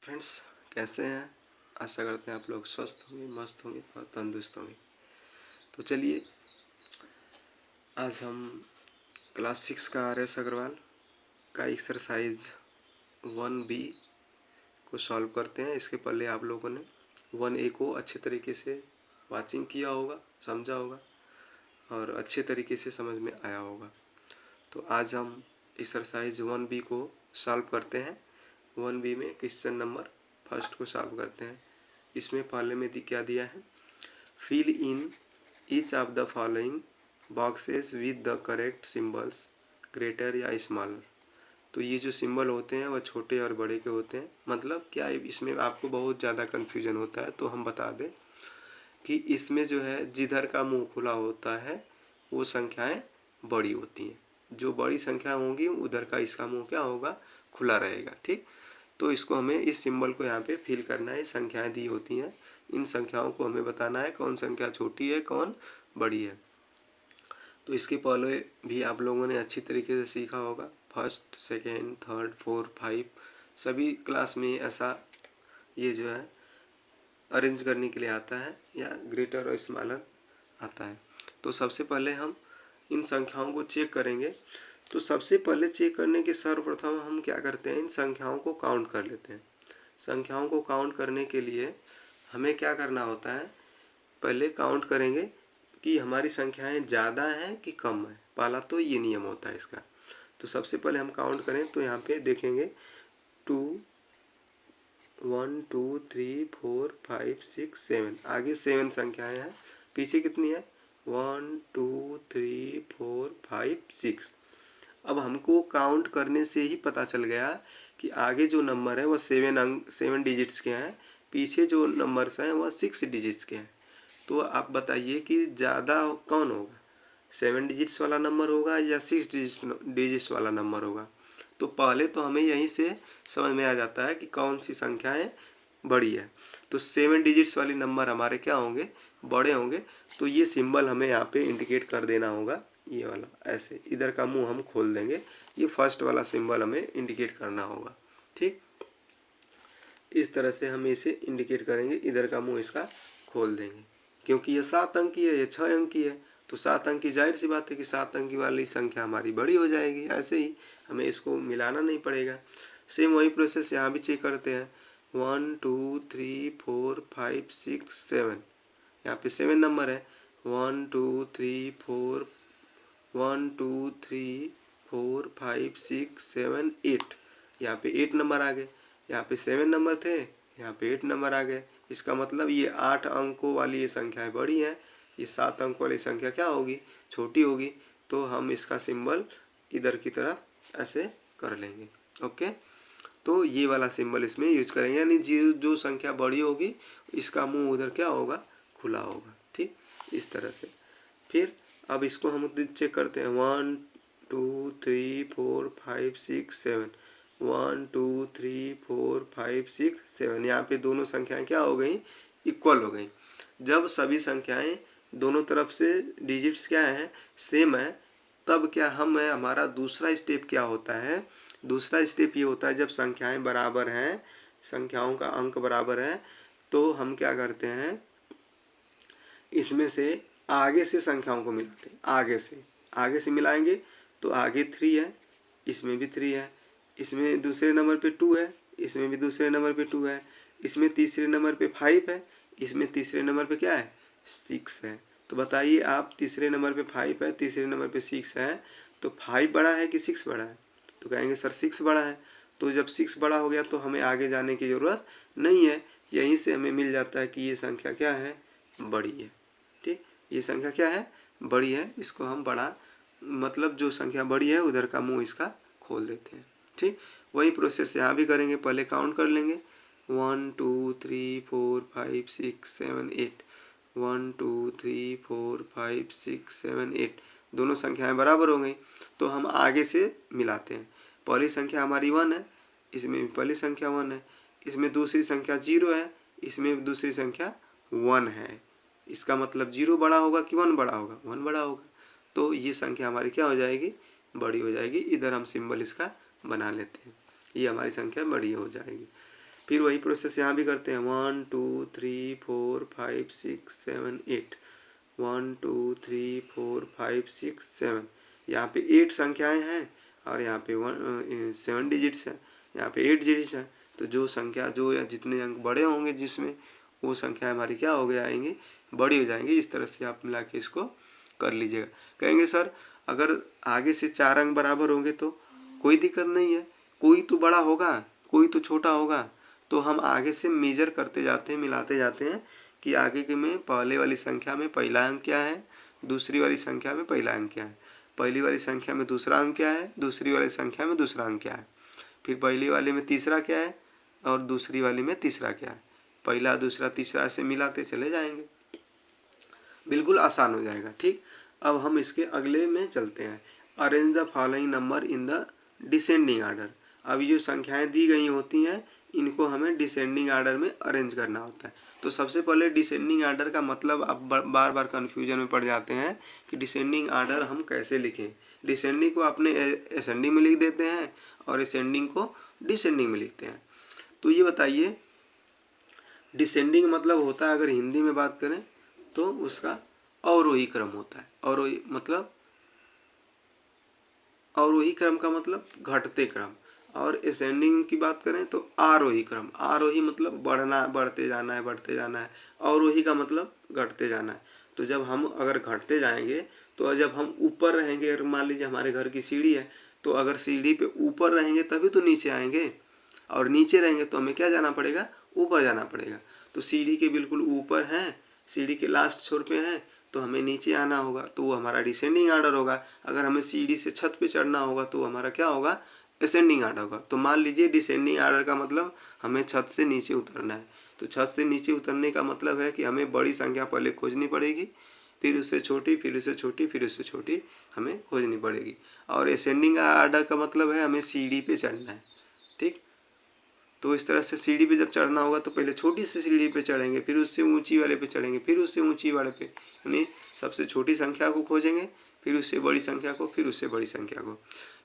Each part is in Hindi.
फ्रेंड्स, कैसे हैं? आशा करते हैं आप लोग स्वस्थ होंगे, मस्त होंगे और तंदुरुस्त होंगे। तो चलिए, आज हम क्लास 6 का आर.एस. अग्रवाल का एक्सरसाइज 1B को सॉल्व करते हैं। इसके पहले आप लोगों ने 1A को अच्छे तरीके से वाचिंग किया होगा, समझा होगा और अच्छे तरीके से समझ में आया होगा। तो आज हम एक्सरसाइज 1B को सॉल्व करते हैं। 1B में क्वेश्चन नंबर फर्स्ट को सॉल्व करते हैं। इसमें पहले में क्या दिया है, fill in each of the following boxes with the correct symbols greater या स्मॉलर। तो ये जो सिंबल होते हैं वह छोटे और बड़े के होते हैं। मतलब क्या इसमें आपको बहुत ज़्यादा कन्फ्यूजन होता है, तो हम बता दें कि इसमें जो है जिधर का मुंह खुला होता है वो संख्याएं बड़ी होती हैं। जो बड़ी संख्या होंगी उधर का इसका मुंह क्या होगा, खुला रहेगा। ठीक, तो इसको हमें इस सिंबल को यहाँ पे फिल करना है। संख्याएं दी होती हैं, इन संख्याओं को हमें बताना है कौन संख्या छोटी है कौन बड़ी है। तो इसके पहले भी आप लोगों ने अच्छी तरीके से सीखा होगा। फर्स्ट, सेकेंड, थर्ड, फोर्थ, 5 सभी क्लास में ऐसा ये जो है अरेंज करने के लिए आता है या ग्रेटर और स्मॉलर आता है। तो सबसे पहले हम इन संख्याओं को चेक करेंगे। तो सबसे पहले चेक करने के सर्वप्रथम हम क्या करते हैं, इन संख्याओं को काउंट कर लेते हैं। संख्याओं को काउंट करने के लिए हमें क्या करना होता है, पहले काउंट करेंगे कि हमारी संख्याएं ज़्यादा हैं कि कम है। पहला तो ये नियम होता है इसका। तो सबसे पहले हम काउंट करें तो यहाँ पे देखेंगे 2 1 2 3 4 5 6 7, आगे 7 संख्याएं हैं, पीछे कितनी है 1 2 3 4 5 6। अब हमको काउंट करने से ही पता चल गया कि आगे जो नंबर है वह 7 डिजिट्स के हैं, पीछे जो नंबर्स हैं वह 6 डिजिट्स के हैं। तो आप बताइए कि ज़्यादा कौन होगा, 7 डिजिट्स वाला नंबर होगा या 6 डिजिट्स वाला नंबर होगा। तो पहले तो हमें यहीं से समझ में आ जाता है कि कौन सी संख्याएं बड़ी है। तो 7 डिजिट्स वाली नंबर हमारे क्या होंगे, बड़े होंगे। तो ये सिंबल हमें यहाँ पे इंडिकेट कर देना होगा, ये वाला ऐसे इधर का मुंह हम खोल देंगे, ये फर्स्ट वाला सिंबल हमें इंडिकेट करना होगा। ठीक, इस तरह से हम इसे इंडिकेट करेंगे, इधर का मुंह इसका खोल देंगे। क्योंकि ये 7 अंक की है, ये 6 अंक की है, तो 7 अंक की जाहिर सी बात है कि 7 अंक की वाली संख्या हमारी बड़ी हो जाएगी। ऐसे ही हमें इसको मिलाना नहीं पड़ेगा। सेम वही प्रोसेस यहाँ भी चेक करते हैं। 1 2 3 4 5 6 7, यहाँ पे 7 नंबर है। 1 2 3 4 1 2 3 4 5 6 7 8, यहाँ पे 8 नंबर आ गए। यहाँ पे 7 नंबर थे, यहाँ पे 8 नंबर आ गए। इसका मतलब ये 8 अंकों वाली ये संख्याएं बड़ी हैं, ये 7 अंक वाली संख्या क्या होगी, छोटी होगी। तो हम इसका सिंबल इधर की तरफ ऐसे कर लेंगे। ओके, तो ये वाला सिंबल इसमें यूज करेंगे, यानी जो संख्या बड़ी होगी इसका मुंह उधर क्या होगा, खुला होगा। ठीक, इस तरह से। फिर अब इसको हम चेक करते हैं। 1 2 3 4 5 6 7, 1 2 3 4 5 6 7, यहाँ पे दोनों संख्याएं क्या हो गई, इक्वल हो गई। जब सभी संख्याएं दोनों तरफ से डिजिट्स क्या है, सेम है, तब क्या हमारा दूसरा स्टेप क्या होता है, दूसरा स्टेप ये होता है जब संख्याएं बराबर हैं, संख्याओं का अंक बराबर है, तो हम क्या करते हैं, इसमें से आगे से संख्याओं को मिलाते हैं। आगे से मिलाएंगे तो आगे 3 है, इसमें भी 3 है, इसमें दूसरे नंबर पे 2 है, इसमें भी दूसरे नंबर पे 2 है, इसमें तीसरे नंबर पे 5 है, इसमें तीसरे नंबर पे क्या है, 6 है। तो बताइए आप, तीसरे नंबर पे 5 है, तीसरे नंबर पे 6 है, तो 5 बड़ा है कि 6 बड़ा है, तो कहेंगे सर 6 बड़ा है। तो जब 6 बड़ा हो गया तो हमें आगे जाने की ज़रूरत नहीं है, यहीं से हमें मिल जाता है कि ये संख्या क्या है, बड़ी है। ठीक, ये संख्या क्या है, बड़ी है। इसको हम बड़ा, मतलब जो संख्या बड़ी है उधर का मुंह इसका खोल देते हैं। ठीक, वही प्रोसेस यहाँ भी करेंगे। पहले काउंट कर लेंगे 1 2 3 4 5 6 7 8, 1 2 3 4 5 6 7 8, दोनों संख्याएं बराबर हो गई। तो हम आगे से मिलाते हैं। पहली संख्या हमारी 1 है, इसमें भी पहली संख्या 1 है, इसमें दूसरी संख्या 0 है, इसमें दूसरी संख्या 1 है। इसका मतलब 0 बड़ा होगा कि 1 बड़ा होगा, 1 बड़ा होगा। तो ये संख्या हमारी क्या हो जाएगी, बड़ी हो जाएगी। इधर हम सिंबल इसका बना लेते हैं, ये हमारी संख्या बड़ी हो जाएगी। फिर वही प्रोसेस यहाँ भी करते हैं, 1 2 3 4 5 6 7 8, 1 2 3 4 5 6 7। यहाँ पे 8 संख्याएं हैं और यहाँ पे 7 डिजिट्स है, यहाँ पे 8 डिजिट्स है। तो जो संख्या जो या जितने अंक बड़े होंगे जिसमें, वो संख्या हमारी क्या हो गए आएंगी, बड़ी हो जाएंगी। इस तरह से आप मिला के इसको कर लीजिएगा। कहेंगे सर अगर आगे से 4 अंक बराबर होंगे तो कोई दिक्कत नहीं है, कोई तो बड़ा होगा कोई तो छोटा होगा। तो हम आगे से मेजर करते जाते हैं, मिलाते जाते हैं कि आगे के में पहले वाली संख्या में पहला अंक क्या है, दूसरी वाली संख्या में पहला अंक क्या है, पहली वाली संख्या में दूसरा अंक क्या है, दूसरी वाली संख्या में दूसरा अंक क्या है, फिर पहली वाली में तीसरा क्या है और दूसरी वाली में तीसरा क्या है। पहला दूसरा तीसरा ऐसे मिलाते चले जाएंगे, बिल्कुल आसान हो जाएगा। ठीक, अब हम इसके अगले में चलते हैं। Arrange the following number in the descending order. अब ये जो संख्याएं दी गई होती हैं इनको हमें डिसेंडिंग आर्डर में अरेंज करना होता है। तो सबसे पहले डिसेंडिंग आर्डर का मतलब आप बार बार कन्फ्यूजन में पड़ जाते हैं कि डिसेंडिंग आर्डर हम कैसे लिखें। डिसेंडिंग को अपने असेंडिंग में लिख देते हैं और असेंडिंग को डिसेंडिंग में लिखते हैं। तो ये बताइए डिसेंडिंग मतलब होता है, अगर हिंदी में बात करें तो उसका अवरोही क्रम होता है। अवरोही मतलब, अवरोही क्रम का मतलब घटते क्रम, और असेंडिंग की बात करें तो आरोही क्रम। आरोही मतलब बढ़ना, बढ़ते जाना है, बढ़ते जाना है। अवरोही का मतलब घटते जाना है। तो जब हम अगर घटते जाएंगे तो जब हम ऊपर रहेंगे, अगर मान लीजिए हमारे घर की सीढ़ी है तो अगर सीढ़ी पे ऊपर रहेंगे तभी तो नीचे आएंगे, और नीचे रहेंगे तो हमें क्या जाना पड़ेगा, ऊपर जाना पड़ेगा। तो सीढ़ी के बिल्कुल ऊपर है, सीढ़ी के लास्ट छोर पे है तो हमें नीचे आना होगा, तो वो हमारा डिसेंडिंग आर्डर होगा। अगर हमें सीढ़ी से छत पे चढ़ना होगा तो हमारा क्या होगा, असेंडिंग आर्डर होगा। तो मान लीजिए डिसेंडिंग आर्डर का मतलब हमें छत से नीचे उतरना है। तो छत से नीचे उतरने का मतलब है कि हमें बड़ी संख्या पहले खोजनी पड़ेगी, फिर उससे छोटी, फिर उससे छोटी, फिर उससे छोटी हमें खोजनी पड़ेगी। और असेंडिंग आर्डर का मतलब है हमें सीढ़ी पे चढ़ना है। ठीक, तो इस तरह से सीढ़ी पे जब चढ़ना होगा तो पहले छोटी सी सीढ़ी पे चढ़ेंगे, फिर उससे ऊंची वाले पे चढ़ेंगे, फिर उससे ऊंची वाले पे, यानी सबसे छोटी संख्या को खोजेंगे, फिर उससे बड़ी संख्या को, फिर उससे बड़ी संख्या को।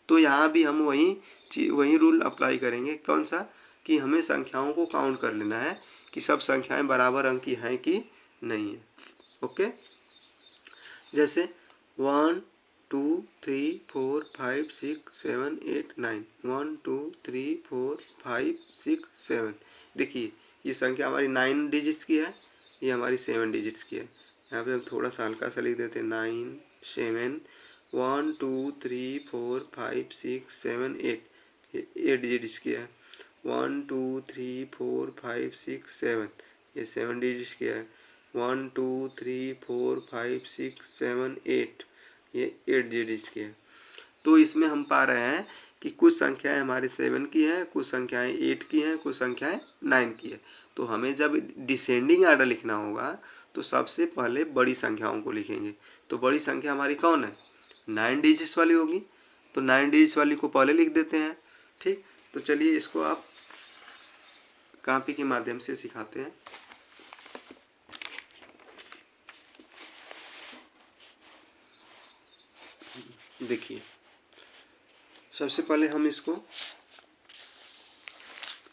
तो यहाँ भी हम वही रूल अप्लाई करेंगे। कौन सा, कि हमें संख्याओं को काउंट कर लेना है कि सब संख्याएं बराबर अंक की हैं कि नहीं है। ओके, जैसे 1 2 3 4 5 6 7 8 9, 1 2 3 4 5 6 7। देखिए ये संख्या हमारी 9 डिजिट्स की है, ये हमारी 7 डिजिट्स की है। यहाँ पे हम थोड़ा सा हल्का सा लिख देते हैं 9 7, 1 2 3 4 5 6 7 8, ये 8 डिजिट्स की है। 1 2 3 4 5 6 7, ये 7 डिजिट्स की है। 1 2 3 4 5 6 7 8, ये 8 डिजिट्स की है। तो इसमें हम पा रहे हैं कि कुछ संख्याएं हमारे 7 की हैं, कुछ संख्याएं 8 की हैं, कुछ संख्याएं 9 की है। तो हमें जब डिसेंडिंग आर्डर लिखना होगा तो सबसे पहले बड़ी संख्याओं को लिखेंगे। तो बड़ी संख्या हमारी कौन है, 9 डिजिट्स वाली होगी। तो 9 डिजिट्स वाली को पहले लिख देते हैं। ठीक, तो चलिए इसको आप कॉपी के माध्यम से सिखाते हैं। देखिए सबसे पहले हम इसको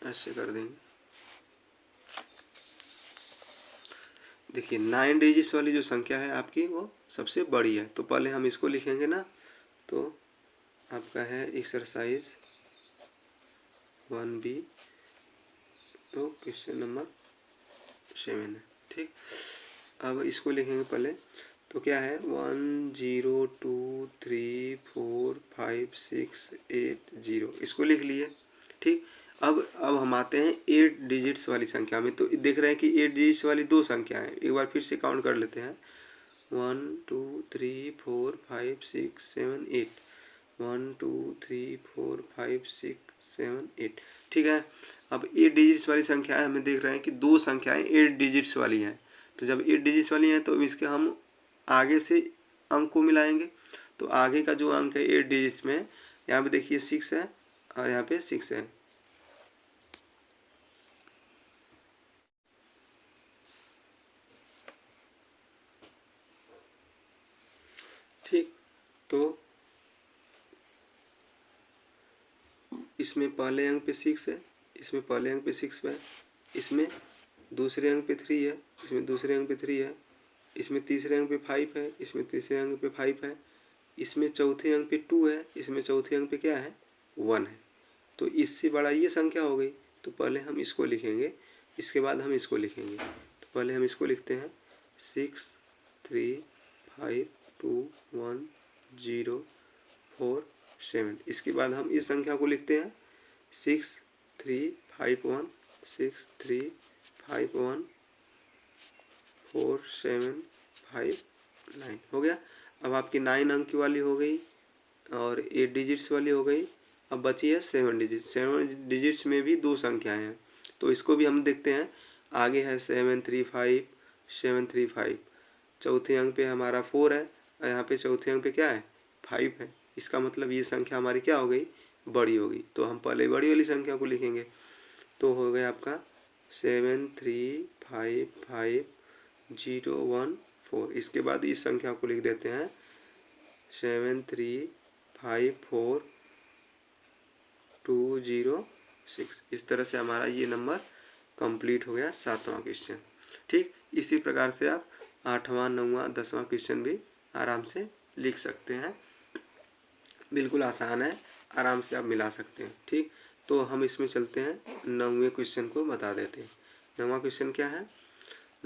ऐसे कर देंगे। देखिए 9 डिजिट्स वाली जो संख्या है आपकी वो सबसे बड़ी है, तो पहले हम इसको लिखेंगे ना। तो आपका है एक्सरसाइज 1B, तो क्वेश्चन नंबर 7 है। ठीक, अब इसको लिखेंगे पहले। तो क्या है 1 0 2 3 4 5 6 8 0, इसको लिख लिए। ठीक, अब हम आते हैं 8 डिजिट्स वाली संख्या में। तो देख रहे हैं कि 8 डिजिट्स वाली दो संख्या है, एक बार फिर से काउंट कर लेते हैं। 1 2 3 4 5 6 7 8, 1 2 3 4 5 6 7 8। ठीक है, अब 8 डिजिट्स वाली संख्याएं हमें देख रहे हैं कि दो संख्याएं 8 डिजिट्स वाली हैं। तो जब 8 डिजिट्स वाली हैं तो इसके हम आगे से अंक को मिलाएंगे। तो आगे का जो अंक है 8 डिजिट्स में, यहाँ पे देखिए 6 है और यहाँ पे 6 है। ठीक, तो इसमें पहले अंक पे 6 है, इसमें पहले अंक पे 6 है, इसमें दूसरे अंक पे 3 है, इसमें दूसरे अंक पे 3 है, इसमें तीसरे अंक पे 5 है, इसमें तीसरे अंक पे 5 है, इसमें चौथे अंक पे 2 है, इसमें चौथे अंक पे क्या है 1 है। तो इससे बड़ा ये संख्या हो गई, तो पहले हम इसको लिखेंगे, इसके बाद हम इसको लिखेंगे। तो पहले हम इसको लिखते हैं 6 3 5 2 1 0 4 7। इसके बाद हम इस संख्या को लिखते हैं 6 3 5 1 6 3 5 1 4 7 5 9 हो गया। अब आपकी 9 अंक की वाली हो गई और 8 डिजिट्स वाली हो गई। अब बची है 7 डिजिट। 7 डिजिट्स में भी दो संख्याएं हैं, तो इसको भी हम देखते हैं। आगे है 735 चौथे अंक पे हमारा 4 है, यहाँ पे चौथे अंक पे क्या है 5 है। इसका मतलब ये संख्या हमारी क्या हो गई बड़ी हो गई। तो हम पहले बड़ी वाली संख्या को लिखेंगे, तो हो गया आपका 7355014। इसके बाद इस संख्या को लिख देते हैं 7354206। इस तरह से हमारा ये नंबर कंप्लीट हो गया 7वां क्वेश्चन। ठीक, इसी प्रकार से आप 8वां 9वां 10वां क्वेश्चन भी आराम से लिख सकते हैं। बिल्कुल आसान है, आराम से आप मिला सकते हैं। ठीक, तो हम इसमें चलते हैं 9वें क्वेश्चन को बता देते हैं। 9वां क्वेश्चन क्या है?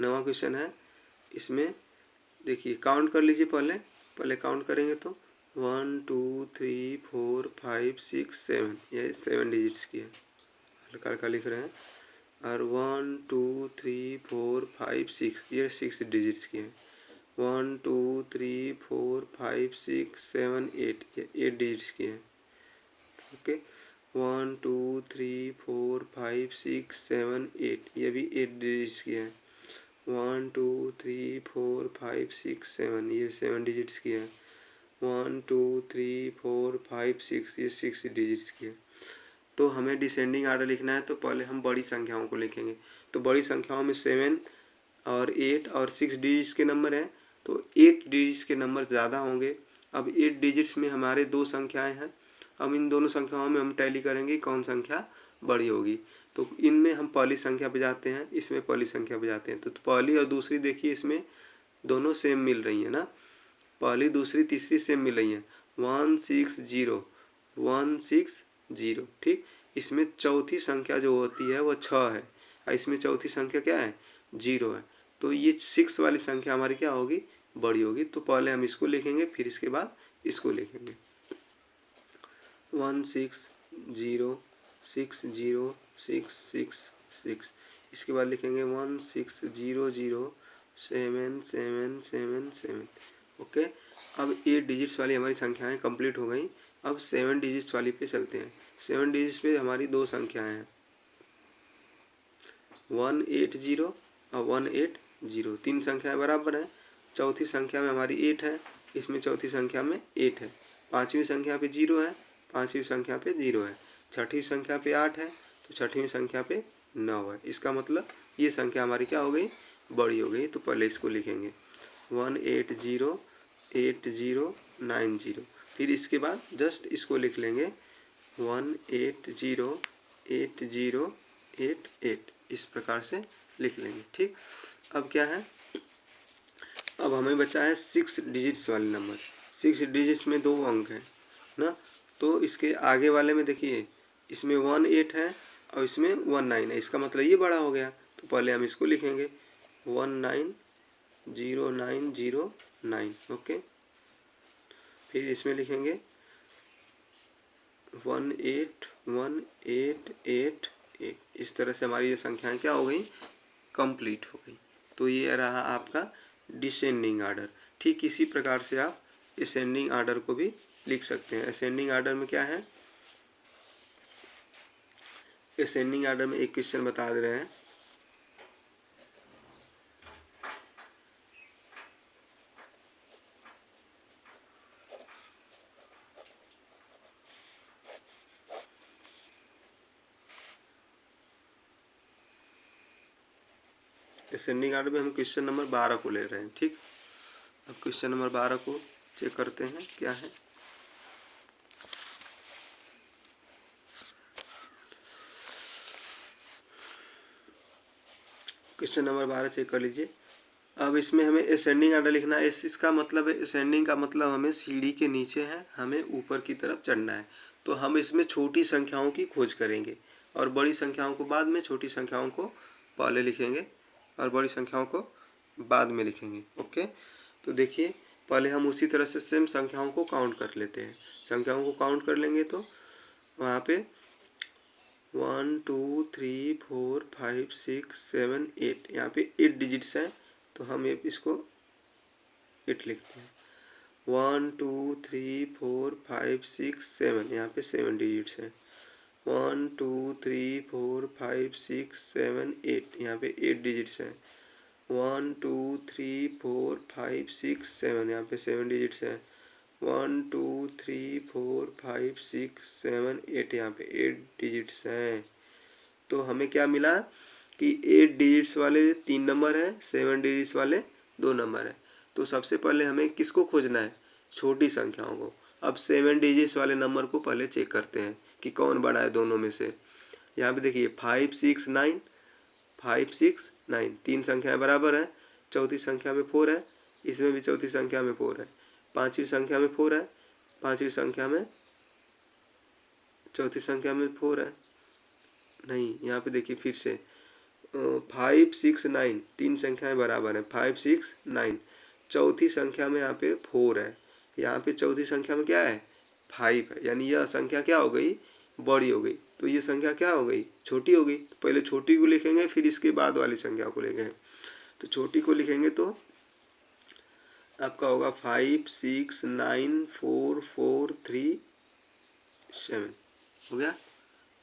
9वां क्वेश्चन है, इसमें देखिए काउंट कर लीजिए। पहले काउंट करेंगे तो 1 2 3 4 5 6 7, ये 7 डिजिट्स की है, हल्का हल्का लिख रहे हैं। और 1 2 3 4 5 6, ये 6 डिजिट्स की है। 1 2 3 4 5 6 7 8, ये 8 डिजिट्स की है। ओके, 1 2 3 4 5 6 7 8, ये भी 8 डिजिट्स की है। 1 2 3 4 5 6 7, ये 7 डिजिट्स की है। 1 2 3 4 5 6, ये 6 डिजिट्स की है। तो हमें डिसेंडिंग आर्डर लिखना है, तो पहले हम बड़ी संख्याओं को लिखेंगे। तो बड़ी संख्याओं में 7 और 8 और 6 डिजिट्स के नंबर हैं, तो 8 डिजिट्स के नंबर ज़्यादा होंगे। अब 8 डिजिट्स में हमारे दो संख्याएं हैं। अब इन दोनों संख्याओं में हम टैली करेंगे कौन संख्या बड़ी होगी। तो इनमें हम पहली संख्या पे जाते हैं, इसमें पहली संख्या पे जाते हैं। तो पहली और दूसरी देखिए, इसमें दोनों सेम मिल रही है ना, पहली दूसरी तीसरी सेम मिल रही है। 160। ठीक, इसमें चौथी संख्या जो होती है वो 6 है, और इसमें चौथी संख्या क्या है 0 है। तो ये 6 वाली संख्या हमारी क्या होगी बड़ी होगी। तो पहले हम इसको लिखेंगे, फिर इसके बाद इसको लिखेंगे। 1606666। इसके बाद लिखेंगे 160077777। ओके, अब 8 डिजिट्स वाली हमारी संख्याएं कंप्लीट हो गई। अब 7 डिजिट्स वाली पे चलते हैं। 7 डिजिट्स पे हमारी दो संख्याएं हैं, 180 और 180। तीन संख्याएं बराबर हैं। चौथी संख्या में हमारी 8 है, इसमें चौथी संख्या में 8 है। पांचवी संख्या पे 0 है, पांचवी संख्या पे 0 है। छठी संख्या पे 8 है, तो छठवीं संख्या पे 9 है। इसका मतलब ये संख्या हमारी क्या हो गई बड़ी हो गई। तो पहले इसको लिखेंगे 1808090। फिर इसके बाद जस्ट इसको लिख लेंगे 1808088। इस प्रकार से लिख लेंगे। ठीक, अब क्या है, अब हमें बचा है 6 डिजिट्स वाले नंबर। 6 डिजिट्स में दो अंक है ना, तो इसके आगे वाले में देखिए, इसमें 18 है और इसमें 19 है। इसका मतलब ये बड़ा हो गया। तो पहले हम इसको लिखेंगे 190909। ओके, फिर इसमें लिखेंगे 18188। इस तरह से हमारी ये संख्याएं क्या हो गई कंप्लीट हो गई। तो ये रहा आपका डिसेंडिंग आर्डर। ठीक इसी प्रकार से आप असेंडिंग आर्डर को भी लिख सकते हैं। असेंडिंग आर्डर में क्या है, असेंडिंग आर्डर में एक क्वेश्चन बता दे रहे हैं। असेंडिंग आर्डर में हम क्वेश्चन नंबर 12 को ले रहे हैं। ठीक, अब क्वेश्चन नंबर 12 को चेक करते हैं क्या है। क्वेश्चन नंबर 12 चेक कर लीजिए। अब इसमें हमें असेंडिंग आर्डर लिखना है। इसका मतलब है, असेंडिंग का मतलब हमें सीढ़ी के नीचे है, हमें ऊपर की तरफ चढ़ना है। तो हम इसमें छोटी संख्याओं की खोज करेंगे और बड़ी संख्याओं को बाद में, छोटी संख्याओं को पहले लिखेंगे और बड़ी संख्याओं को बाद में लिखेंगे। ओके, तो देखिए पहले हम उसी तरह से सेम संख्याओं को काउंट कर लेते हैं। संख्याओं को काउंट कर लेंगे तो वहाँ पे 1 2 3 4 5 6 7 8, यहाँ पे 8 डिजिट्स हैं, तो हम इसको 8 लिखते हैं। 1 2 3 4 5 6 7, यहाँ पे 7 डिजिट्स हैं। 1 2 3 4 5 6 7 8, यहाँ पे 8 डिजिट्स हैं। 1 2 3 4 5 6 7, यहाँ पे 7 डिजिट्स हैं। 1 2 3 4 5 6 7 8, यहाँ पे 8 डिजिट्स हैं। तो हमें क्या मिला कि 8 डिजिट्स वाले 3 नंबर है, 7 डिजिट्स वाले 2 नंबर है। तो सबसे पहले हमें किसको खोजना है? छोटी संख्याओं को। अब 7 डिजिट्स वाले नंबर को पहले चेक करते हैं कि कौन बड़ा है दोनों में से। यहाँ पे देखिए 5 6 9, 5 6 9, 3 संख्याएं बराबर है। चौथी संख्या में 4 है, इसमें भी चौथी संख्या में 4 है। पांचवी संख्या में 4 है, पांचवी संख्या में, चौथी संख्या में 4 है। नहीं, यहाँ पे देखिए फिर से 5 6 9, 3 संख्याएं बराबर है। 5 6 9, चौथी संख्या में यहाँ पे 4 है, यहाँ पे चौथी संख्या में क्या है? 5 है। यानी यह संख्या क्या हो गई? बड़ी हो गई। तो ये संख्या क्या हो गई? छोटी हो गई। तो पहले छोटी को लिखेंगे, फिर इसके बाद वाली संख्या को लिखेंगे। तो छोटी को लिखेंगे तो आपका होगा 5 6 9 4 4 3 7। हो गया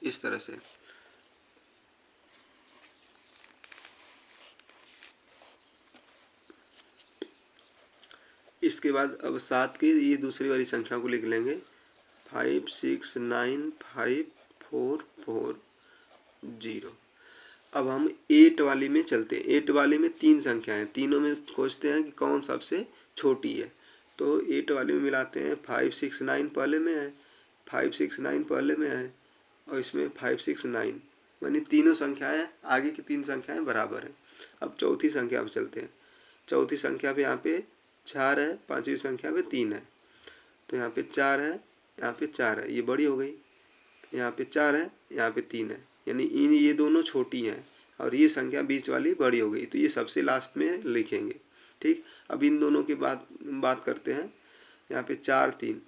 इस तरह से। इसके बाद अब 7 की ये दूसरी वाली संख्या को लिख लेंगे, 5 6 9 5 4 4 0। अब हम 8 वाली में चलते हैं। 8 वाली में 3 संख्या है, तीनों में खोजते हैं कि कौन सबसे छोटी है। तो 8 वाली में मिलाते हैं। 5 6 9 पहले में है, 5 6 9 पहले में है, और इसमें 5 6 9, यानी तीनों संख्याएं, आगे की 3 संख्याएं बराबर हैं। अब चौथी संख्या पर चलते हैं। चौथी संख्या पे यहाँ पे 4 है, पांचवी संख्या पे 3 है। तो यहाँ पे 4 है, यहाँ पे 4 है, ये बड़ी हो गई। यहाँ पे 4 है, यहाँ पे 3 है, यानी ये दोनों छोटी हैं और ये संख्या बीच वाली बड़ी हो गई। तो ये सबसे लास्ट में लिखेंगे। ठीक, अब इन दोनों की बात करते हैं। यहाँ पे 4 3,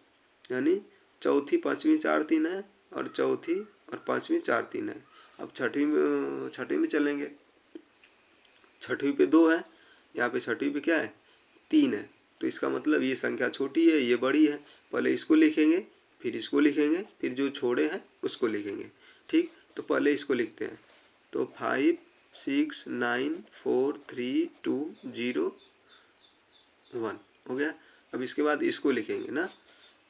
यानी चौथी पांचवी 4 3 है, और चौथी और पांचवी 4 3 है। अब छठी में चलेंगे। छठवीं पे 2 है, यहाँ पे छठवीं पे क्या है? 3 है। तो इसका मतलब ये संख्या छोटी है, ये बड़ी है। पहले इसको लिखेंगे, फिर इसको लिखेंगे, फिर जो छोड़े हैं उसको लिखेंगे। ठीक, तो पहले इसको लिखते हैं। तो 5 6 9 4 3 2 0 1 हो गया। अब इसके बाद इसको लिखेंगे ना,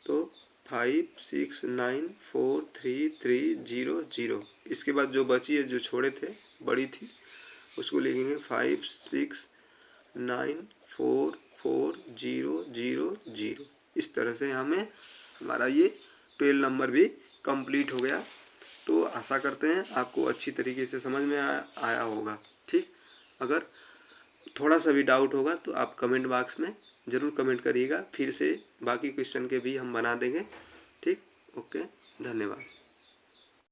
तो 5 6 9 4 3 3 0 0। इसके बाद जो बची है, जो छोड़े थे, बड़ी थी, उसको लिखेंगे 5 6 9 4 4 0 0 0। इस तरह से हमारा ये 12 नंबर भी कंप्लीट हो गया। तो आशा करते हैं आपको अच्छी तरीके से समझ में आया होगा। ठीक, अगर थोड़ा सा भी डाउट होगा तो आप कमेंट बॉक्स में ज़रूर कमेंट करिएगा, फिर से बाकी क्वेश्चन के भी हम बना देंगे। ठीक, ओके, धन्यवाद।